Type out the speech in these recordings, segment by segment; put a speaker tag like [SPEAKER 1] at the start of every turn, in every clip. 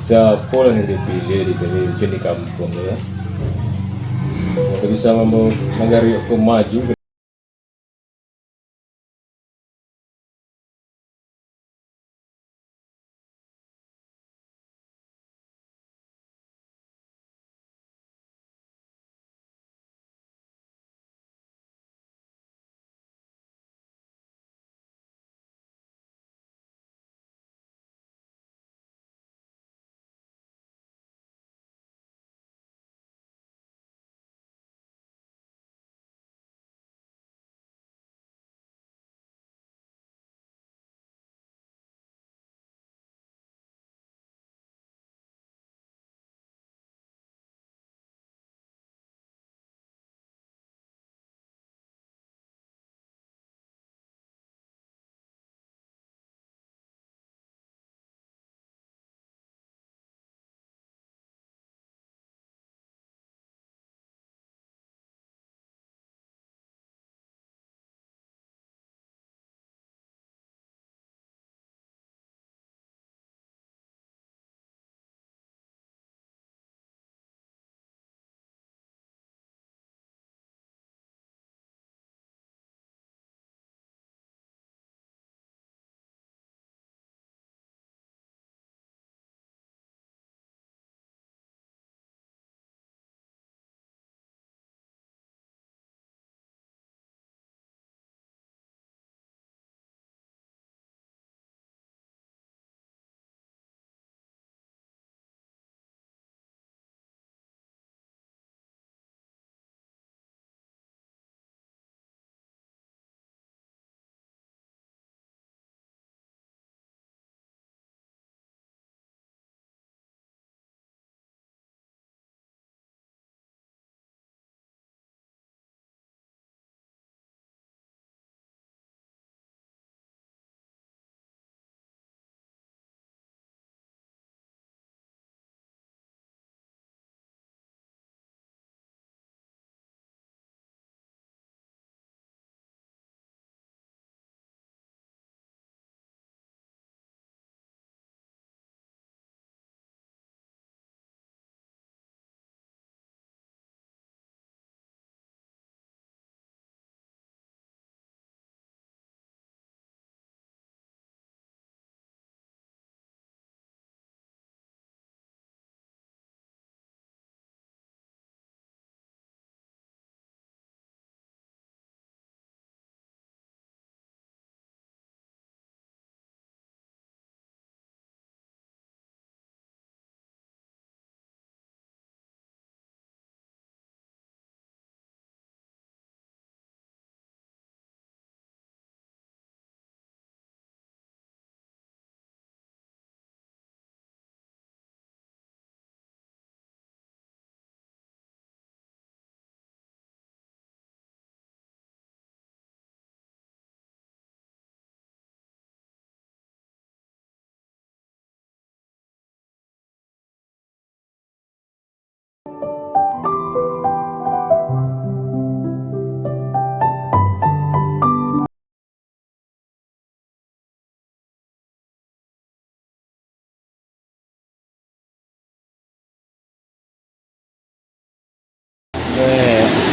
[SPEAKER 1] Siapa yang dipilih di kampung ya? Untuk bisa membawa negara ke maju.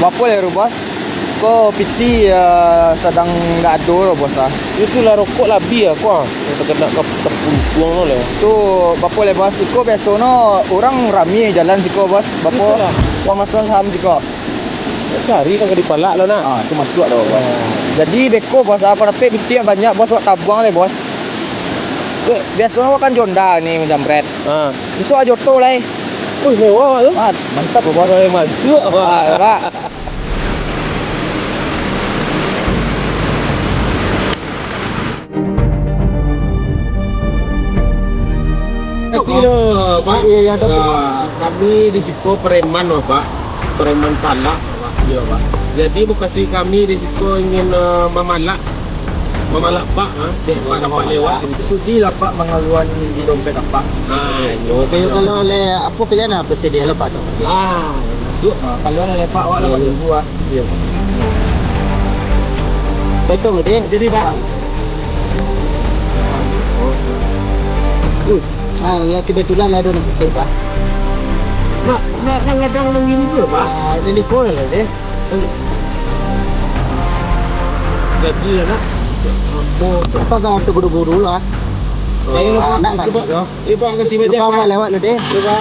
[SPEAKER 2] Bapak ya bos, kok piti sedang nggak ada bos ah.
[SPEAKER 3] Itulah rokok labi ya kok. Yang terkena ke terpuang oleh.
[SPEAKER 2] Tuh bapak le bos, kok biasa no orang rame jalan sih kok bos. Bapak, uang masuk saham sih kok.
[SPEAKER 3] Cari kan di palak lah nak.
[SPEAKER 2] Ah, itu masuk loh bos. Jadi beko bos apa tapi piti yang banyak bos buat tabung le bos. Biasanya kan jonda nih menjamret. Besok aja joto lah.
[SPEAKER 3] Mewah tu.
[SPEAKER 2] Mantap bos.
[SPEAKER 3] Masuk.
[SPEAKER 2] Pak.
[SPEAKER 3] Pak. Iya, kami di situ preman loh, Pak. Preman palak, Pak. Iya, Pak. Jadi bekasi kami di situ ingin memalak Pak, Pak dapat lewat.
[SPEAKER 2] Sudi lah Pak mengaluan di dompet Pak.
[SPEAKER 4] Kayo kalau oleh apa pilihan apa sedia lah Pak?
[SPEAKER 2] Yuk, kalau oleh Pak awak lah buat. Iya.
[SPEAKER 4] Betul deh.
[SPEAKER 3] Jadi Pak.
[SPEAKER 4] Ya kebetulan ada nak pakai Pak.
[SPEAKER 3] Nak ngadang begini tu Pak.
[SPEAKER 4] Telepon lah deh.
[SPEAKER 3] Jadi ya nak.
[SPEAKER 4] Apa kau tu buru-buru lah. Nak tak tu.
[SPEAKER 3] Ibu kasih banyak
[SPEAKER 4] Kau
[SPEAKER 3] Pak.
[SPEAKER 4] lewat lu deh.
[SPEAKER 3] Coba.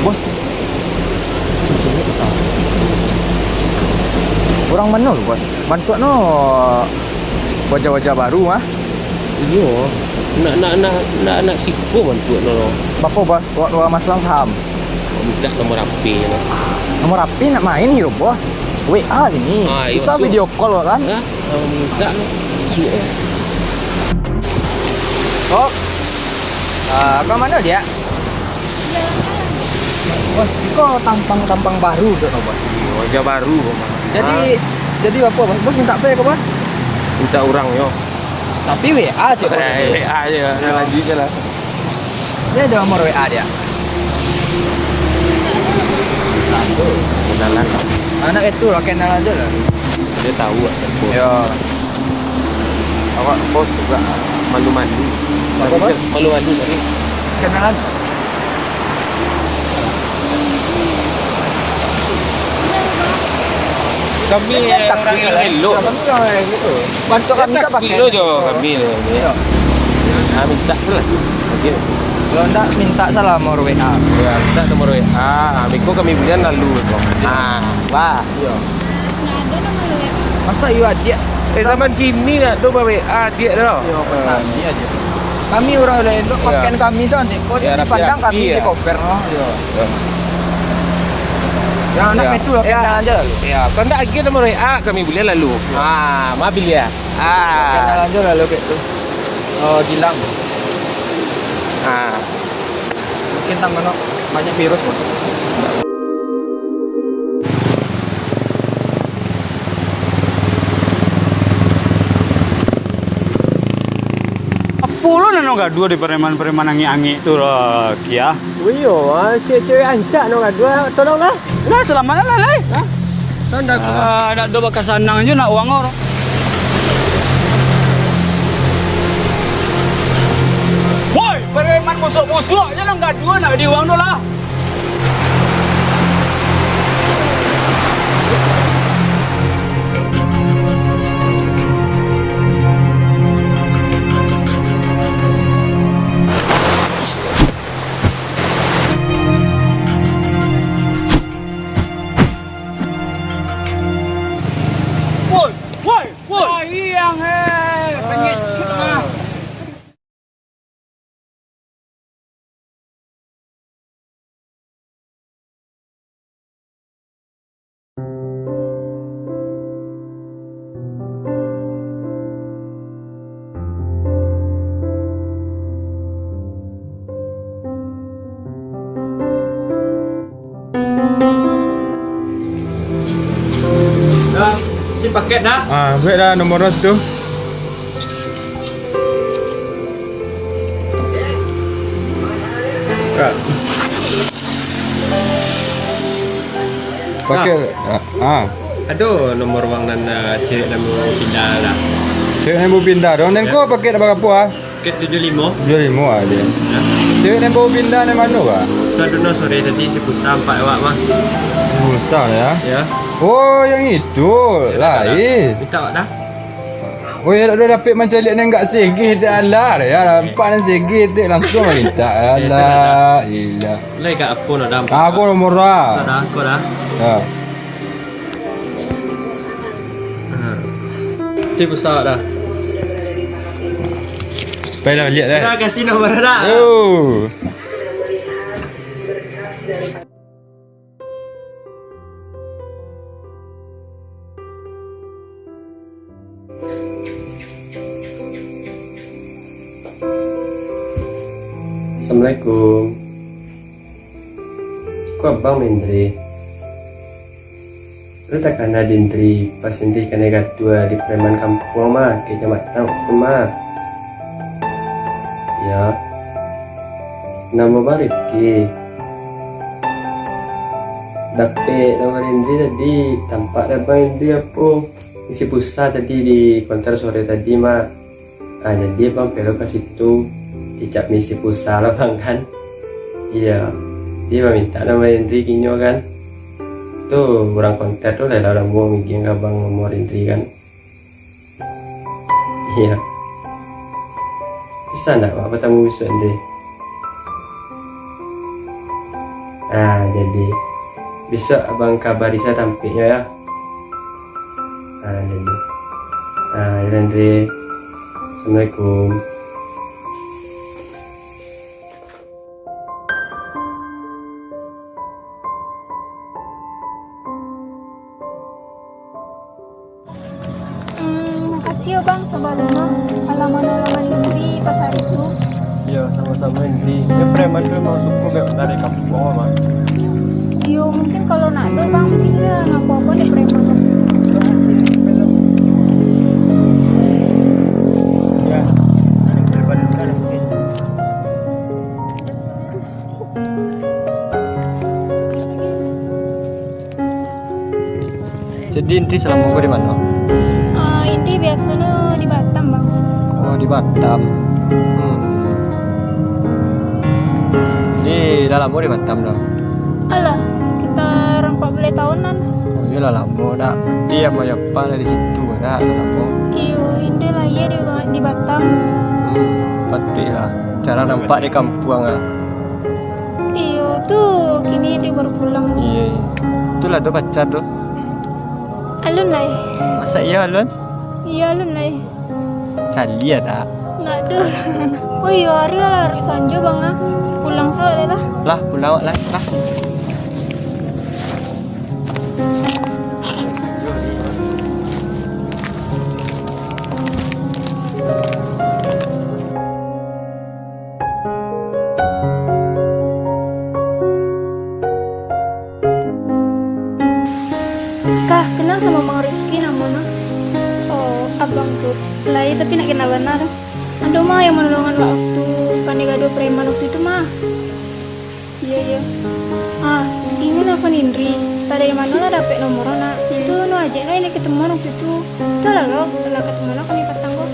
[SPEAKER 2] Bos. Kucingnya besar. Orang mana lu, Bos? Bantu no wajah-wajah baru ah.
[SPEAKER 3] Iyo. Nak siko bantu no.
[SPEAKER 2] Bapak Bos, wa masalah saham.
[SPEAKER 3] Minta nomor HP no.
[SPEAKER 2] Nomor HP nak main hero, Bos. WA gini.
[SPEAKER 3] Iya,
[SPEAKER 2] Bisa
[SPEAKER 3] tu.
[SPEAKER 2] video call kan?
[SPEAKER 3] Ha? Minta no. Sudah.
[SPEAKER 2] Oh. Ke mana dia? Bos, kok tampang baru tuh, Bos.
[SPEAKER 3] Wajah baru.
[SPEAKER 2] Jadi apa, Bos? Bos minta apa ya, Bos?
[SPEAKER 3] Minta orang yo.
[SPEAKER 2] Tapi WA aja, Bos.
[SPEAKER 3] aja. Lanjut je lah.
[SPEAKER 2] Dia ada nomor WA dia.
[SPEAKER 3] Kenalan lah.
[SPEAKER 2] Anak itu lah kenal aja lah.
[SPEAKER 3] Dia tahu lah siapa.
[SPEAKER 2] Ya.
[SPEAKER 3] Awak bos juga malu-malu.
[SPEAKER 2] Apa, Bos?
[SPEAKER 3] Malu-malu tadi.
[SPEAKER 2] Kenalan.
[SPEAKER 3] Kami orang elok.
[SPEAKER 2] Kami orang gitu. Bantu kami tak pakai.
[SPEAKER 3] Kilo je kami. Minta lah. Okey.
[SPEAKER 2] Kalau enggak minta salah nomor WA.
[SPEAKER 3] Ya, minta nomor WA. Miko kami punya lalu.
[SPEAKER 2] Wah. Iya. Masa iya dia?
[SPEAKER 3] Zaman kini nak tu WA dia dah.
[SPEAKER 2] Iya, tadi aja. Kami orang lain tu pakaian kami sana. Kau
[SPEAKER 3] Ya,
[SPEAKER 2] di pandang
[SPEAKER 3] rapi-rapi
[SPEAKER 2] kami
[SPEAKER 3] ya.
[SPEAKER 2] di koper no. Iya. Yang anak
[SPEAKER 3] Ya.
[SPEAKER 2] itu lah kenal aja.
[SPEAKER 3] Ya, kalau nak lagi nomor WA kami boleh lalu. Mobil ya.
[SPEAKER 2] Kenal aja lalu gitu. Oh, Gilang. Mungkin tangan no, banyak virus Bos.
[SPEAKER 5] Puluh nano gaduh di preman-preman angi-angi itu loh, Kia.
[SPEAKER 3] Iyo, cewek ancak no dua tolonglah.
[SPEAKER 5] Nah, selamat lah, leh. Nak dua bakas sanang aja nak uang orang. Woi, preman musuh-musuh aja lah gaduh nak di uang lah. Woi, yang pengecut mah.
[SPEAKER 2] Dah, si paket dah.
[SPEAKER 1] Ambil dah nomor ras tu. Pakai
[SPEAKER 3] Aduh, nomor wang dan cewek dan pindah lah.
[SPEAKER 1] cewek yang baru pindah dong. Dan kau pakai apa apa?
[SPEAKER 3] Ket 75.
[SPEAKER 1] 75 dia. Cewek yang baru pindah dari mana bah?
[SPEAKER 3] Tadi no sore tadi si pusat 4 awak mah.
[SPEAKER 1] Susah ya.
[SPEAKER 3] Ya.
[SPEAKER 1] Oh, yang itu lain.
[SPEAKER 3] Minta awak dah.
[SPEAKER 1] Oh, ya dah dapat macam lihat ni enggak segih dah alah ya. Nampak ni segih tu langsung lagi tak. Alah, ilah.
[SPEAKER 3] Lai kat apa nak dah.
[SPEAKER 1] Aku nomor dah.
[SPEAKER 3] Dah, kau dah.
[SPEAKER 1] Ha.
[SPEAKER 3] Si pusat dah.
[SPEAKER 1] Baiklah lihat dah.
[SPEAKER 3] Terima kasih nombor dah.
[SPEAKER 1] Oh.
[SPEAKER 6] Assalamualaikum. Iku abang Mendri. Lu tak kena dindri pas Indri kena gatua di preman kampung mah kecamatan mah. Ya. Nama bang Rifki. Dapet nama Indri tadi tampak ada bang Indri apa isi pulsa tadi di konter sore tadi mah. Jadi bang belok ke situ dicap misi pulsa lah bang kan. Iya. Dia minta nama Indri kinyo kan. Tuh orang kontak tuh lah orang buang mikir abang nomor Indri kan. Iya. Bisa enggak Pak bertemu besok Indri? Jadi besok abang kabari saya tampilnya ya. Jadi ya Indri. Assalamualaikum.
[SPEAKER 7] Makasih ya bang sebelumnya halaman-halaman Indri pas hari itu.
[SPEAKER 6] Iya sama-sama Indri. Ini preman tuh mau suku gak dari kampung apa?
[SPEAKER 7] Yo mungkin kalau nak ada bang mungkin ya nggak apa-apa deh preman.
[SPEAKER 4] Ya, daripada sekarang mungkin.
[SPEAKER 2] Jadi Indri selama gue di mana?
[SPEAKER 7] Indri biasanya di Batam bang.
[SPEAKER 2] Oh di Batam. Ini udah lama di Batam dong.
[SPEAKER 7] Alah sekitar 14 tahunan.
[SPEAKER 2] Oh iya lah lama dah. Dia mau apa dari situ dah lama.
[SPEAKER 7] Iyo Indri lah ya di Batam.
[SPEAKER 2] Pasti lah. Cara nampak di kampung ah.
[SPEAKER 7] Iyo tuh kini dia baru pulang.
[SPEAKER 2] Iya. Itulah tuh pacar tuh.
[SPEAKER 7] Alun lah.
[SPEAKER 2] Masa iya Alun?
[SPEAKER 7] Iya alun lah.
[SPEAKER 2] Cali ya dah.
[SPEAKER 7] Nggak ada. Oh iya hari lah hari Sanjo bang ah. Pulang soalnya lah.
[SPEAKER 2] Lah pulang lah.
[SPEAKER 7] Kah kenal sama Bang Rifki namanya? Oh abang tuh. Lah ya, tapi nak kenal benar. Aduh mah yang menolongan waktu kan gado preman waktu itu mah. Iya. Ini nelfon Indri. Tadi dari mana lah dapet nomornya nak? Itu nu aja lah ini ketemu waktu itu. Tuh lah lo, lah ketemu kan di Patanggo.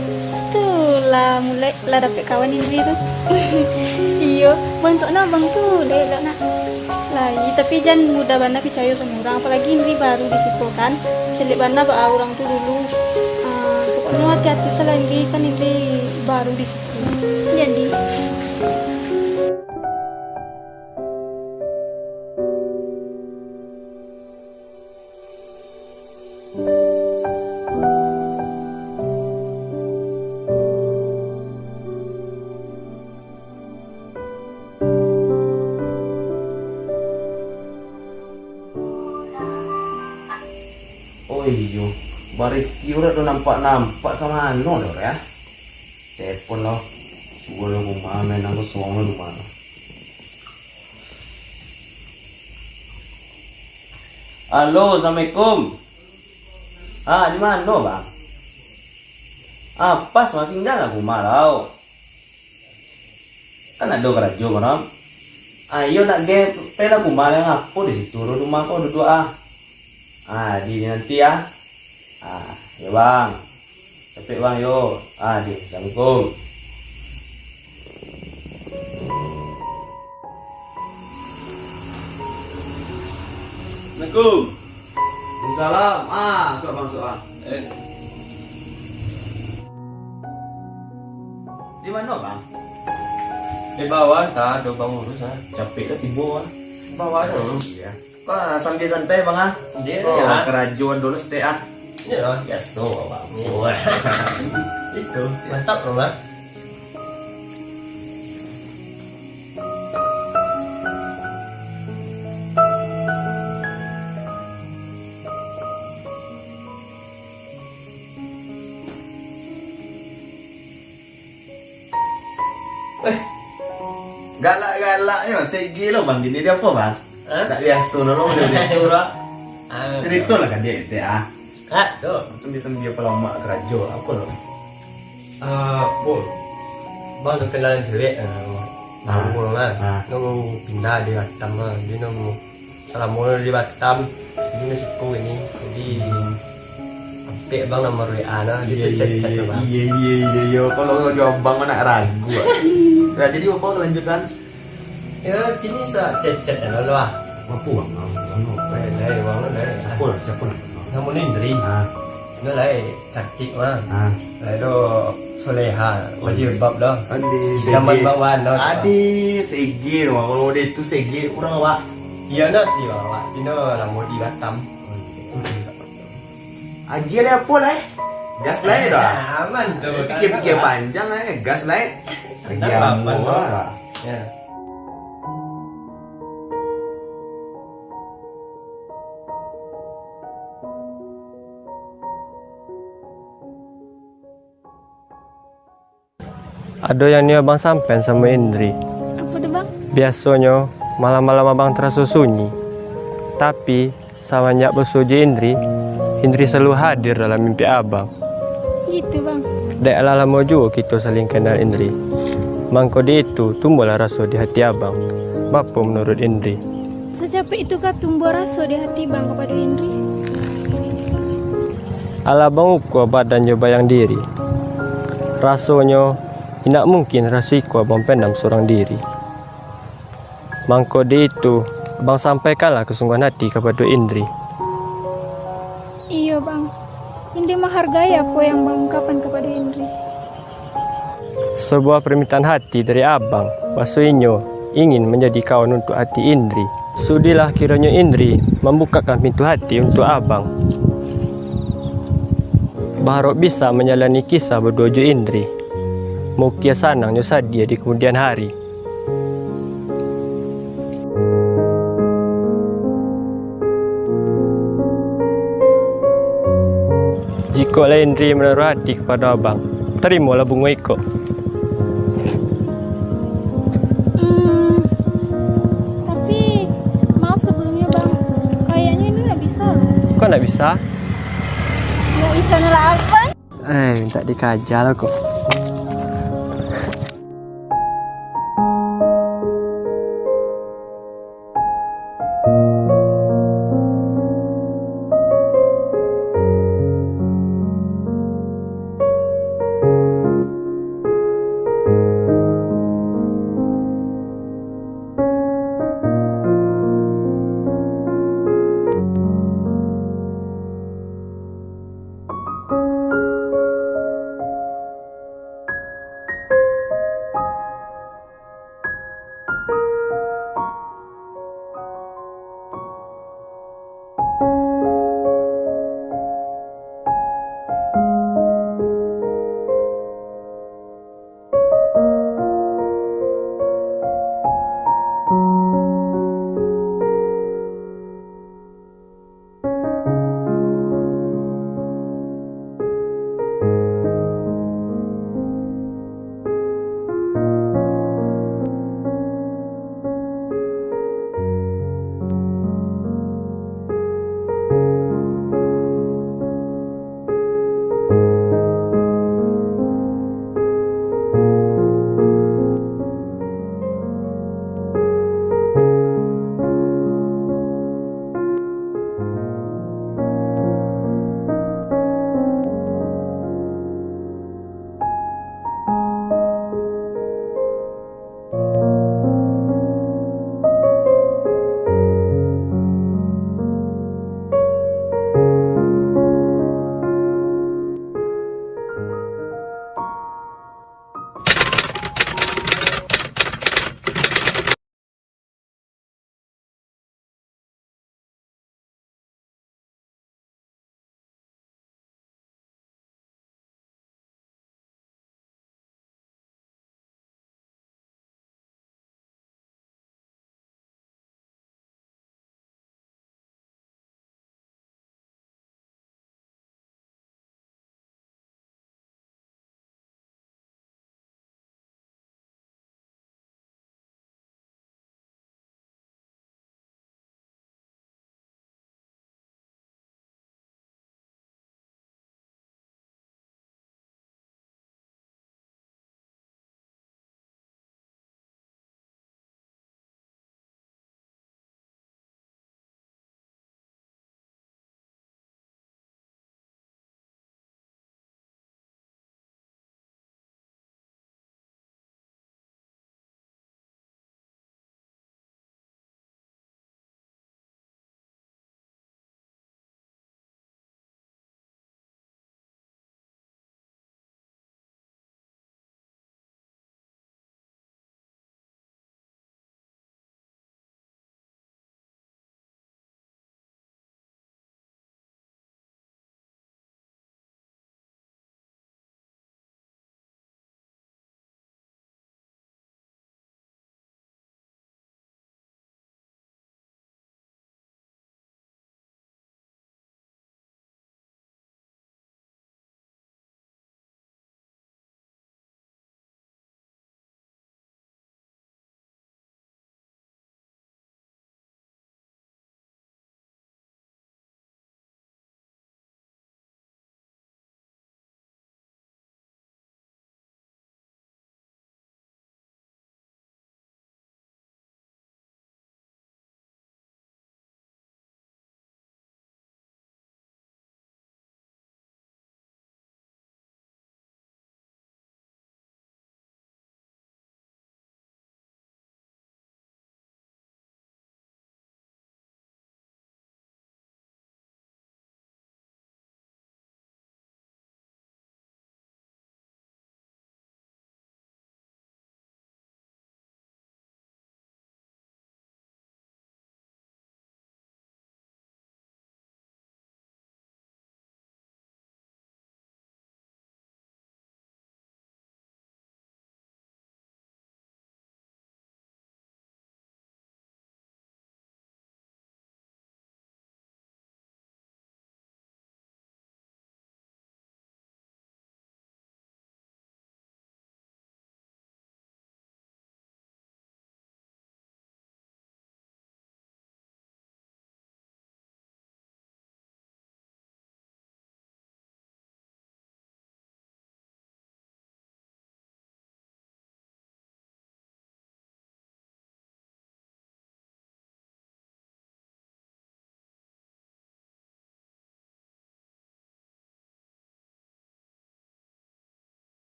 [SPEAKER 7] Tuh lah mulai lah dapet kawan Indri tuh. Iya, bantu na bang tuh deh lah nak. Lah, iya, tapi jangan mudah bana percaya sama orang. Apalagi Indri baru di situ kan. Celik bana bawa orang tuh dulu. Pokoknya hati-hati selagi kan Indri baru di situ. Jadi.
[SPEAKER 4] Oh iya, Barifki udah tuh nampak ke mana loh ya? Telepon loh, sebelum rumah main aku suami rumah. Halo, assalamualaikum. Di mana bang? Pas masih dalam rumah tau. Kan ada kerajo kan? Ayo nak ge pela rumah yang apa di situ rumah kau duduk di nanti ya. Ya bang. Cepet bang yo. Di Assalamualaikum. Assalamualaikum. Waalaikumsalam. Sok bang sok. Di mana bang?
[SPEAKER 6] Di bawah tak ada bang urus
[SPEAKER 4] Capek lah tiba
[SPEAKER 6] Bawah dong.
[SPEAKER 4] Iya. Kok sambil santai bang
[SPEAKER 6] Dia
[SPEAKER 4] ya. Kerajuan dulu stay
[SPEAKER 6] Iya.
[SPEAKER 4] Ya so bang.
[SPEAKER 6] Itu mantap loh bang.
[SPEAKER 4] Enggak alaknya segi lo bang gini dia apa bang? Tak biasa nolong dia itu lah. Cerita lah kan dia itu
[SPEAKER 6] Tuh.
[SPEAKER 4] Sembi apa lama kerajo apa lo?
[SPEAKER 6] Pun. Bang tu kenalan cewek. Baru lah. Nunggu pindah di Batam lah. Dia nunggu salah mula di Batam. Jadi nasiku ini. Jadi sampai bang nomor WA lah. Dia chat-chat lah bang.
[SPEAKER 4] Iya. Kalau jawab bang nak ragu. Nah, jadi apa kelanjutan?
[SPEAKER 6] Ya kini sa chat-chat lah lah.
[SPEAKER 4] Apa bang?
[SPEAKER 6] Lai bang lai.
[SPEAKER 4] Siapa nak?
[SPEAKER 6] Kamu ni Indri. Nó lại cantik mah. Lại do soleha, wajib bab dah.
[SPEAKER 4] Adi
[SPEAKER 6] Zaman bawan dah.
[SPEAKER 4] Adi segi dong. Kalau dia itu segi orang apa?
[SPEAKER 6] Iya nak di bawah. Ini lah mau di Batam.
[SPEAKER 4] Agi lah apa lah? Gas lah dah.
[SPEAKER 6] Aman tu.
[SPEAKER 4] Pikir-pikir panjang lah, gas lah. Agi amu lah.
[SPEAKER 6] Ya. Ada yang ni abang sampai sama Indri.
[SPEAKER 7] Apa tuh bang?
[SPEAKER 6] Biasanya malam-malam abang terasa sunyi. Tapi semenjak bersuji Indri selalu hadir dalam mimpi abang.
[SPEAKER 7] Gitu bang.
[SPEAKER 6] Dah lama juga kita saling kenal Indri. Mangko di itu tumbuhlah rasa di hati abang. Bapa menurut Indri.
[SPEAKER 7] Secapek itu kah tumbuh rasa di hati bang kepada Indri?
[SPEAKER 6] Ala bang ukur badan jo bayang diri. Rasanya tidak mungkin rasiku abang pendam seorang diri. Mangko di itu abang sampaikanlah kesungguhan hati kepada Indri.
[SPEAKER 7] Iya bang. Indri menghargai apa yang bang ungkapkan kepada Indri.
[SPEAKER 6] Sebuah permintaan hati dari abang, Basuinyo ingin menjadi kawan untuk hati Indri. Sudilah kiranya Indri membukakan pintu hati untuk abang. Berharap bisa menjalani kisah berdua jo Indri. Mukia sanangnya sadia di kemudian hari. Jika Indri menaruh hati kepada abang, terimalah bunga iko.
[SPEAKER 7] Tapi maaf sebelumnya bang, kayaknya ini nggak bisa loh.
[SPEAKER 6] Kok nggak bisa?
[SPEAKER 7] Nggak bisa nolak apa?
[SPEAKER 6] Minta dikajal kok.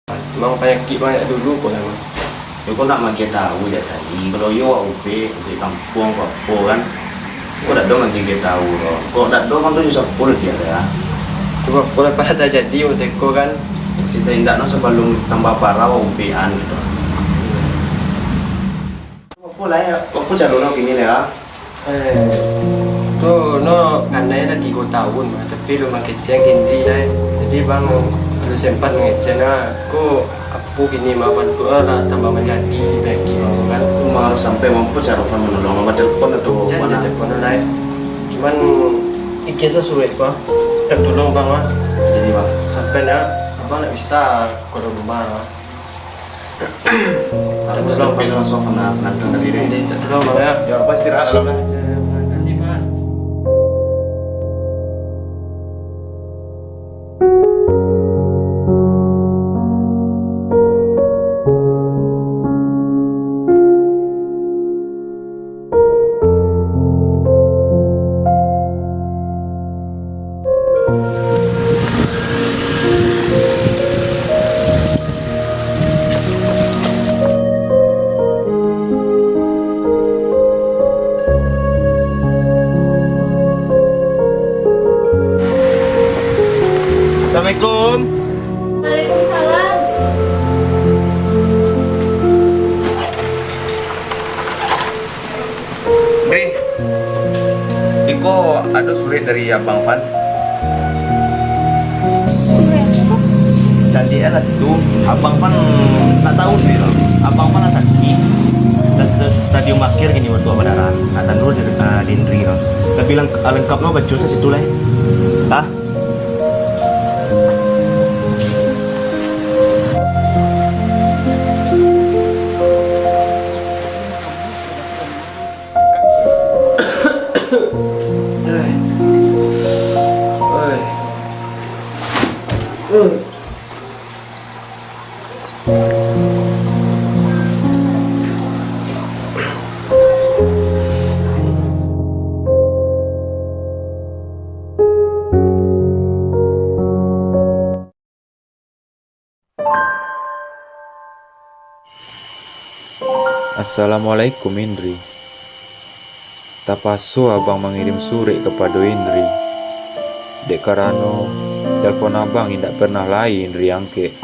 [SPEAKER 6] Memang penyakit banyak dulu pun emang.
[SPEAKER 4] Yo kau nak magi tahu dia sani. Kalau yo upe di kampung apa kan. Kau dak do magi tahu lo. Kau dak do kan tu juga pul dia ya.
[SPEAKER 6] Cuma boleh pada terjadi waktu itu kan.
[SPEAKER 4] Kita indak no sebelum tambah parah upean gitu. Apa lah ya? Aku cari lo gini ya.
[SPEAKER 6] Tuh no karena dah 3 tahun tapi rumah kecil gini lah. Jadi bang ada sempat ngecek aku gini mau bantu lah tambah menjadi bagi mau kan.
[SPEAKER 4] Cuma harus sampai mampu cara menolong nomor telepon atau
[SPEAKER 6] Jadi
[SPEAKER 4] mana?
[SPEAKER 6] telepon lah. Cuman ikisa sulit bang. Tertolong bang lah.
[SPEAKER 4] Jadi bang.
[SPEAKER 6] Sampai lah abang nak bisa ke rumah lah.
[SPEAKER 4] Harus sampai langsung kena nantang dari diri.
[SPEAKER 6] Jadi tertolong bang ya.
[SPEAKER 4] Ya pasti istirahat dalam lah.
[SPEAKER 6] Terima kasih bang.
[SPEAKER 4] Assalamualaikum.
[SPEAKER 7] Waalaikumsalam.
[SPEAKER 4] Bre, Iko ada surat dari Abang Fan.
[SPEAKER 7] Surat apa?
[SPEAKER 4] Candi lah situ. Abang Fan tak tahu dia. Abang Fan sakit. Dan stadium akhir gini waktu berdarah. Kata dulu di Indri. Tapi lengkap no baju situ lah. Hah?
[SPEAKER 1] Assalamualaikum Indri. Tapaso abang mengirim surat kepada Indri. Dek karano telepon abang indak pernah lain Indri angke.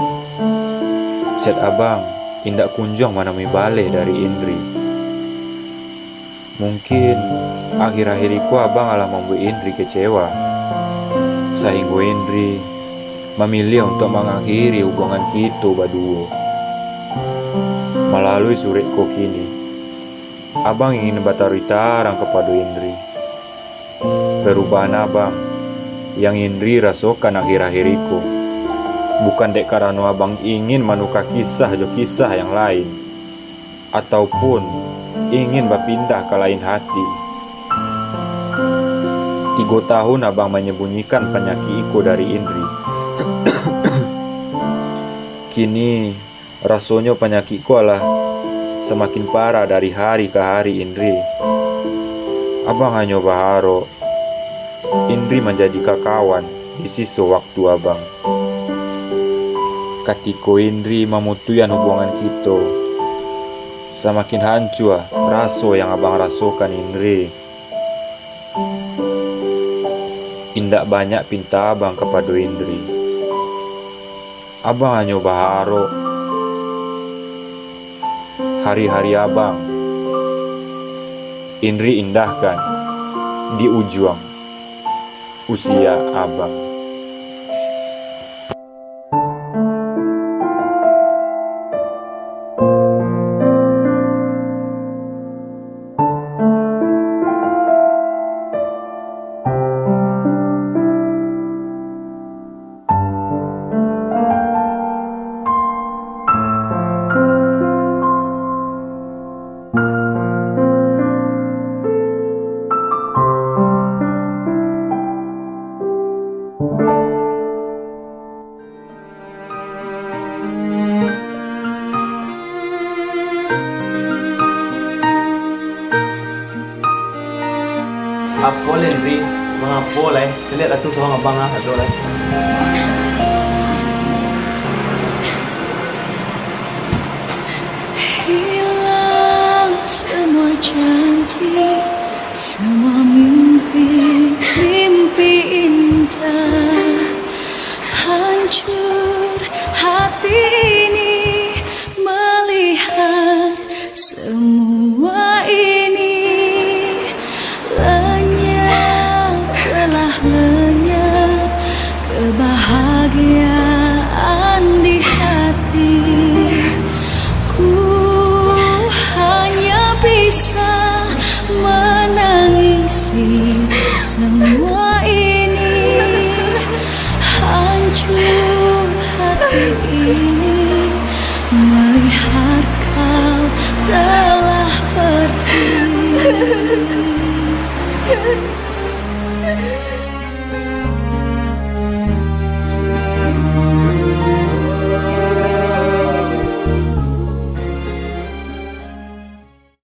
[SPEAKER 1] Chat abang indak kunjung mana mi balik dari Indri. Mungkin akhir-akhir iku abang alah membuat Indri kecewa. Sehingga Indri memilih untuk mengakhiri hubungan kita berdua. Melalui suratku kini, abang ingin batari tarang kepada Indri. Perubahan abang yang Indri rasakan akhir-akhir itu bukan dek karena abang ingin menukar kisah yang lain, ataupun ingin berpindah ke lain hati. 3 tahun abang menyembunyikan penyakitku dari Indri. Kini rasanya penyakitku alah semakin parah dari hari ke hari Indri. Abang hanya berharap Indri menjadi kawan di sisa waktu abang. Ketika Indri memutuskan hubungan kita, semakin hancur rasa yang abang rasakan Indri. Indak banyak pinta abang kepada Indri. Abang hanya berharap hari-hari abang Indri indahkan di ujung usia abang.
[SPEAKER 4] Apa Indri? Mengapa lah? Lihat lah tu seorang abang lah, ada lah.
[SPEAKER 8] hancur hati ini melihat semua ini. Lenyap, telah lenyap kebahagiaan di hati. Ku hanya bisa menangisi semua ini. Hancur hati ini melihat kau telah pergi.